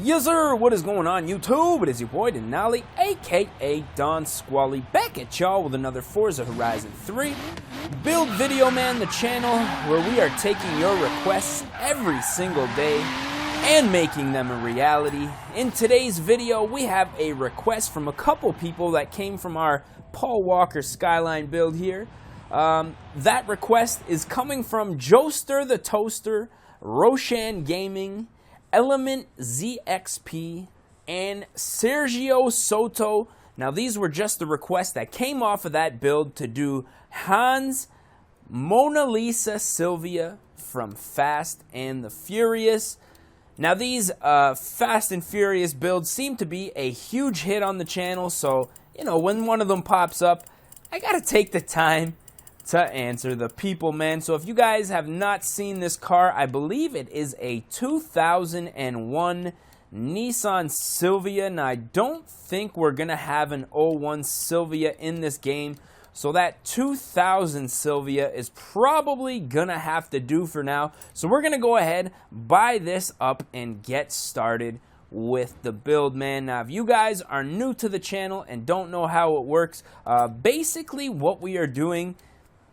Yes sir, what is going on YouTube? It is your boy Denali, aka Don Squally, back at y'all with another Forza Horizon 3 build video, man, the channel where we are taking your requests every single day and making them a reality. In today's video, we have a request from a couple people that came from our Paul Walker Skyline build here. That request is coming from Joester the Toaster, Roshan Gaming, Element ZXP, and Sergio Soto. Now these were just the requests that came off of that build to do Hans Mona Lisa Silvia from Fast and the Furious. Now these Fast and Furious builds seem to be a huge hit on the channel, so you know, when one of them pops up, I gotta take the time to answer the people, man. So if you guys have not seen this car, I believe it is a 2001 Nissan Silvia. Now I don't think we're gonna have an 01 Silvia in this game, so that 2000 Silvia is probably gonna have to do for now. So we're gonna go ahead, buy this up, and get started with the build, man. Now if you guys are new to the channel and don't know how it works, basically what we are doing,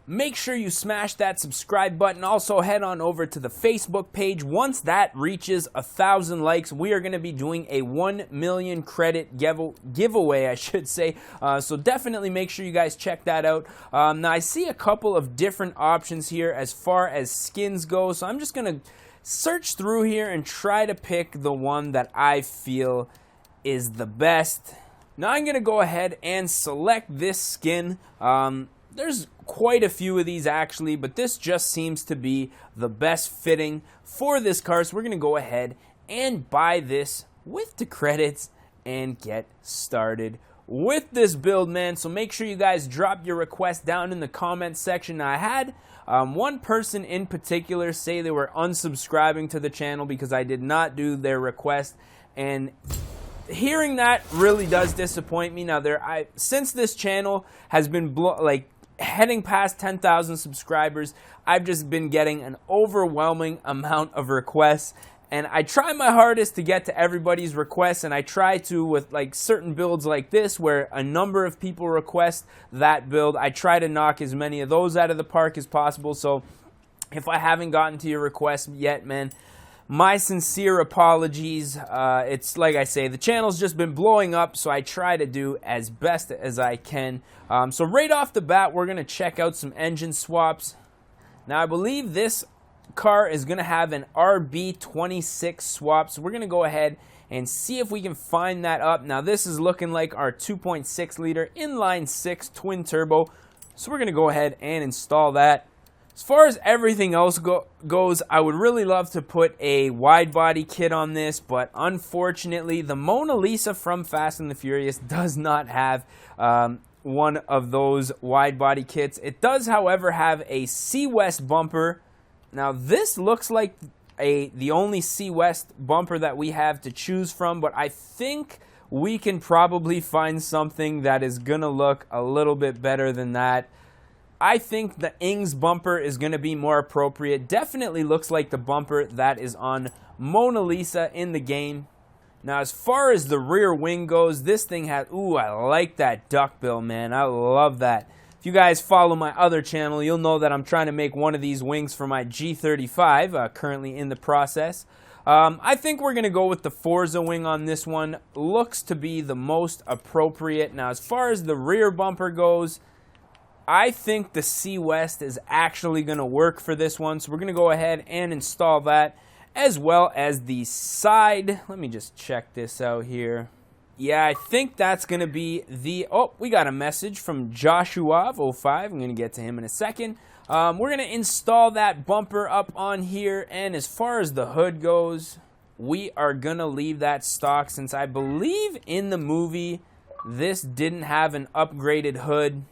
make sure you smash that subscribe button. Also head on over to the Facebook page. Once that reaches 1,000 likes, we are going to be doing a 1 million credit giveaway, I should say. So definitely make sure you guys check that out. Now I see a couple of different options here as far as skins go, so I'm just going to search through here and try to pick the one that I feel is the best. Now I'm going to go ahead and select this skin. There's quite a few of these actually, but this just seems to be the best fitting for this car, so we're going to go ahead and buy this with the credits and get started with this build, man. So make sure you guys drop your request down in the comments section. Now, I had one person in particular say they were unsubscribing to the channel because I did not do their request, and hearing that really does disappoint me. Now, since this channel has been heading past 10,000 subscribers, I've just been getting an overwhelming amount of requests, and I try my hardest to get to everybody's requests, and I try to with like certain builds like this where a number of people request that build. I try to knock as many of those out of the park as possible. So if I haven't gotten to your request yet, man, my sincere apologies. It's like I say, the channel's just been blowing up, so I try to do as best as I can. So right off the bat, we're going to check out some engine swaps. Now, I believe this car is going to have an RB26 swap, so we're going to go ahead and see if we can find that up. Now, this is looking like our 2.6 liter inline 6 twin turbo, so we're going to go ahead and install that. As far as everything else goes, I would really love to put a wide body kit on this, but unfortunately, the Mona Lisa from Fast and the Furious does not have one of those wide body kits. It does, however, have a C-West bumper. Now, this looks like the only C-West bumper that we have to choose from, but I think we can probably find something that is going to look a little bit better than that. I think the Ings bumper is going to be more appropriate. Definitely looks like the bumper that is on Mona Lisa in the game. Now, as far as the rear wing goes, this thing has, ooh, I like that duckbill, man. I love that. If you guys follow my other channel, you'll know that I'm trying to make one of these wings for my G35, currently in the process. I think we're going to go with the Forza wing on this one. Looks to be the most appropriate. Now, as far as the rear bumper goes, I think the C-West is actually going to work for this one, so we're going to go ahead and install that, as well as the side. Let me just check this out here. Yeah, I think that's going to be the... Oh, we got a message from Joshua05. I'm going to get to him in a second. We're going to install that bumper up on here, and as far as the hood goes, we are going to leave that stock, since I believe in the movie this didn't have an upgraded hood.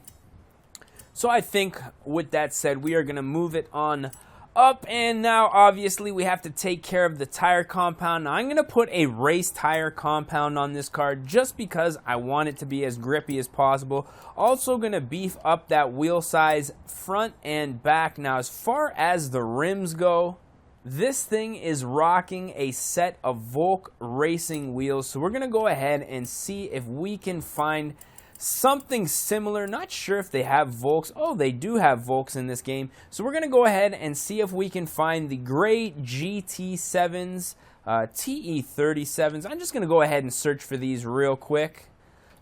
So I think with that said, we are going to move it on up, and now obviously we have to take care of the tire compound. Now I'm going to put a race tire compound on this car just because I want it to be as grippy as possible. Also going to beef up that wheel size front and back. Now as far as the rims go, This thing is rocking a set of Volk racing wheels, so we're going to go ahead and see if we can find something similar. Not sure if they have Volks. Oh, they do have Volks in this game. So we're going to go ahead and see if we can find the gray GT7s, TE37s. I'm just going to go ahead and search for these real quick.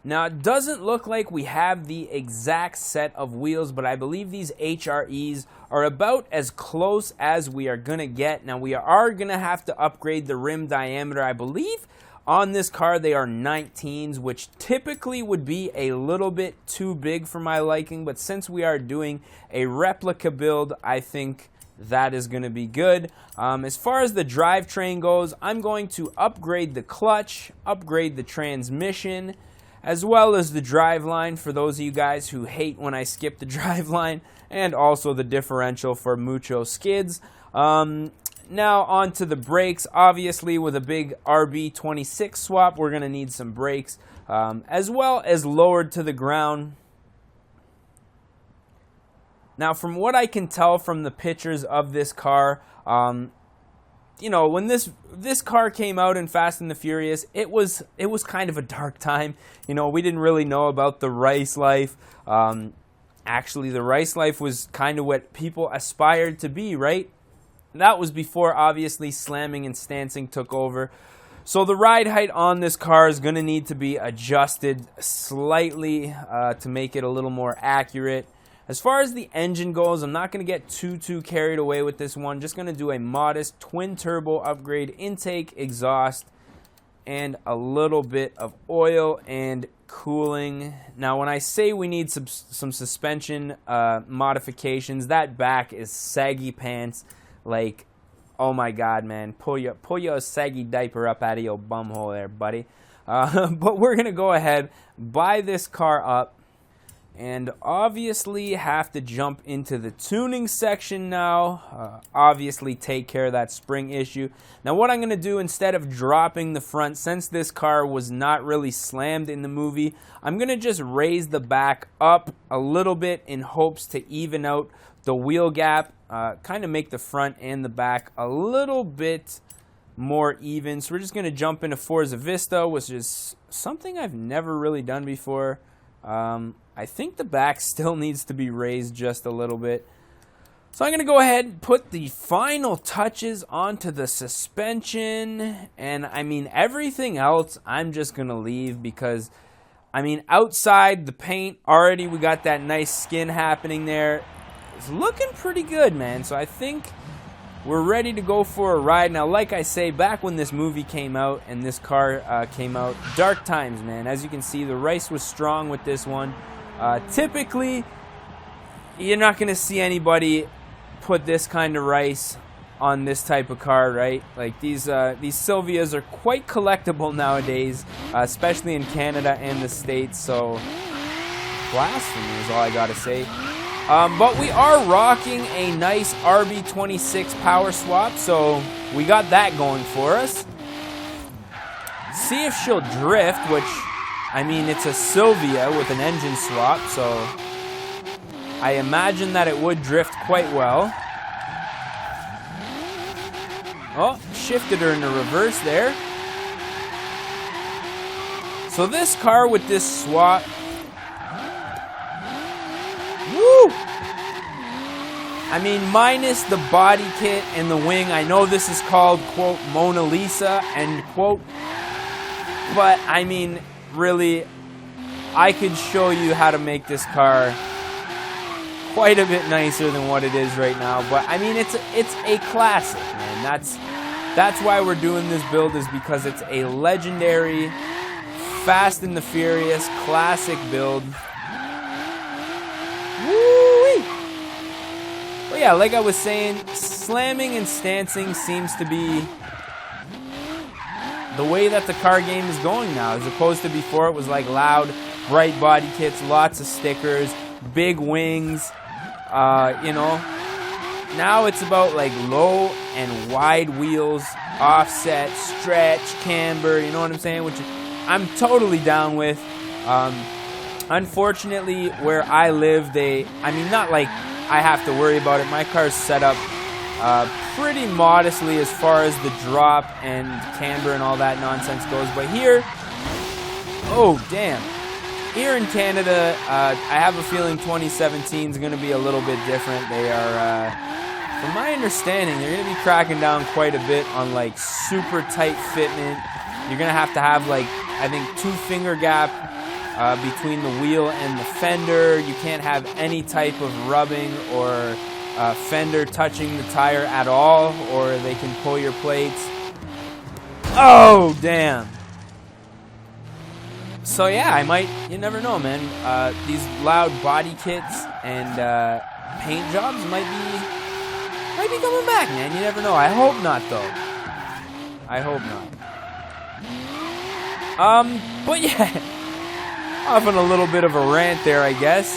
Now, it doesn't look like we have the exact set of wheels, but I believe these HREs are about as close as we are going to get. Now, we are going to have to upgrade the rim diameter. I believe on this car they are 19s, which typically would be a little bit too big for my liking, but since we are doing a replica build, I think that is going to be good. As far as the drivetrain goes, I'm going to upgrade the clutch, upgrade the transmission, as well as the driveline for those of you guys who hate when I skip the driveline, and also the differential for mucho skids. Now on to the brakes. Obviously with a big RB26 swap, we're going to need some brakes, as well as lowered to the ground. Now from what I can tell from the pictures of this car, you know, when this car came out in Fast and the Furious, it was kind of a dark time. You know, we didn't really know about the race life. Actually, the race life was kind of what people aspired to be, right? That was before, obviously, slamming and stancing took over. So the ride height on this car is going to need to be adjusted slightly to make it a little more accurate. As far as the engine goes, I'm not going to get too carried away with this one. Just going to do a modest twin turbo upgrade, intake, exhaust, and a little bit of oil and cooling. Now, when I say we need some suspension modifications, that back is saggy pants. Like, oh my God, man, pull your saggy diaper up out of your bumhole there, buddy. But we're going to go ahead, buy this car up, and obviously have to jump into the tuning section now. Obviously take care of that spring issue. Now what I'm going to do, instead of dropping the front, since this car was not really slammed in the movie, I'm going to just raise the back up a little bit in hopes to even out the wheel gap, kind of make the front and the back a little bit more even. So we're just going to jump into Forza Vista, which is something I've never really done before. I think the back still needs to be raised just a little bit. So I'm going to go ahead and put the final touches onto the suspension. And I mean, everything else I'm just going to leave because, I mean, outside the paint, already we got that nice skin happening there. It's looking pretty good, man. So I think we're ready to go for a ride. Now, like I say, back when this movie came out and this car came out, dark times, man. As you can see, the race was strong with this one. Typically, you're not going to see anybody put this kind of rice on this type of car, right? Like these Silvias are quite collectible nowadays, especially in Canada and the States. So, blasphemy is all I got to say. But we are rocking a nice RB26 power swap, so we got that going for us. See if she'll drift, which, I mean, it's a Silvia with an engine swap, so I imagine that it would drift quite well. Oh, shifted her into reverse there. So this car with this swap, woo! I mean, minus the body kit and the wing. I know this is called, quote, Mona Lisa, end quote. But, I mean, really, I could show you how to make this car quite a bit nicer than what it is right now. But, I mean, it's a classic, man. That's why we're doing this build, is because it's a legendary Fast and the Furious classic build. Woo-wee! But yeah, like I was saying, slamming and stancing seems to be the way that the car game is going now, as opposed to before it was like loud, bright body kits, lots of stickers, big wings, you know. Now it's about like low and wide wheels, offset, stretch, camber, you know what I'm saying? Which I'm totally down with. Unfortunately, where I live, I mean, not like I have to worry about it. My car's set up pretty modestly as far as the drop and camber and all that nonsense goes. But here, oh damn. Here in Canada, I have a feeling 2017 is going to be a little bit different. They are, from my understanding, they're going to be cracking down quite a bit on like super tight fitment. You're going to have like, I think 2 finger gap between the wheel and the fender. You can't have any type of rubbing or fender touching the tire at all, or they can pull your plates. Oh, damn. So yeah, I might, you never know, man. These loud body kits and paint jobs might be coming back, man. You never know. I hope not, though. I hope not. But yeah, off on a little bit of a rant there, I guess.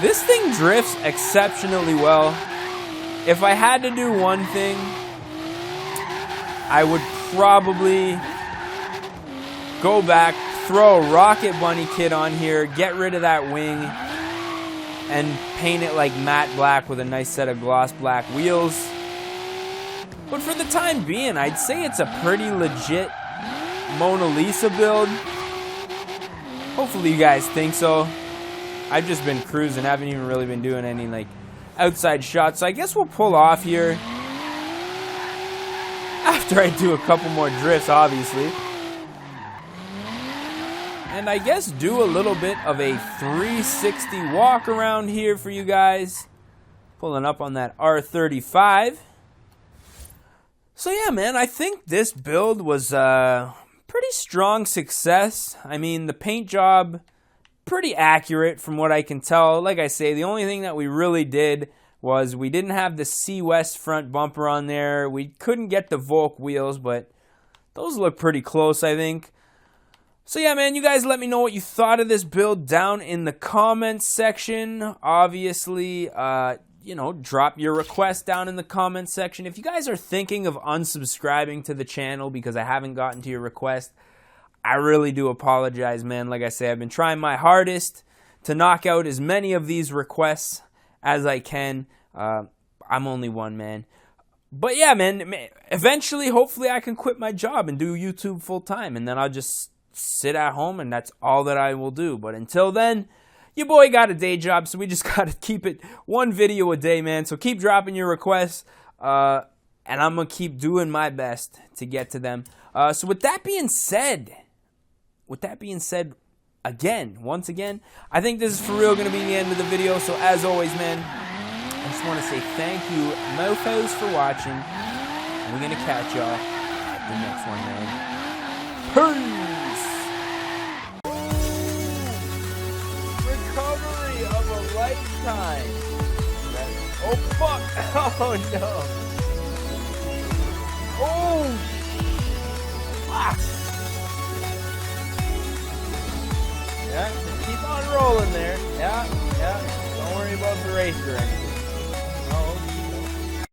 This thing drifts exceptionally well. If I had to do one thing, I would probably go back, throw a Rocket Bunny kit on here, get rid of that wing, and paint it like matte black with a nice set of gloss black wheels. But for the time being, I'd say it's a pretty legit Mona Lisa build. Hopefully you guys think so. I've just been cruising, haven't even really been doing any like outside shots. So I guess we'll pull off here after I do a couple more drifts, obviously. And I guess do a little bit of a 360 walk around here for you guys. Pulling up on that R35. So yeah, man, I think this build was a pretty strong success. I mean, the paint job, pretty accurate from what I can tell. Like I say, the only thing that we really did was we didn't have the C West front bumper on there. We couldn't get the Volk wheels, but those look pretty close, I think. So yeah, man, you guys let me know what you thought of this build down in the comments section. Obviously, you know, drop your request down in the comments section. If you guys are thinking of unsubscribing to the channel because I haven't gotten to your request, I really do apologize, man. Like I say, I've been trying my hardest to knock out as many of these requests as I can. I'm only one, man. But yeah, man, eventually, hopefully I can quit my job and do YouTube full time, and then I'll just sit at home, and that's all that I will do. But until then, your boy got a day job, so we just got to keep it one video a day, man. So keep dropping your requests, and I'm going to keep doing my best to get to them. So with that being said, once again, I think this is for real going to be the end of the video. So as always, man, I just want to say thank you, mofos, for watching. And we're going to catch y'all at the next one, man. Peace! Recovery of a lifetime. Oh, fuck. Oh, no. Oh, fuck. Yeah, keep on rolling there. Yeah. Don't worry about the racer or anything.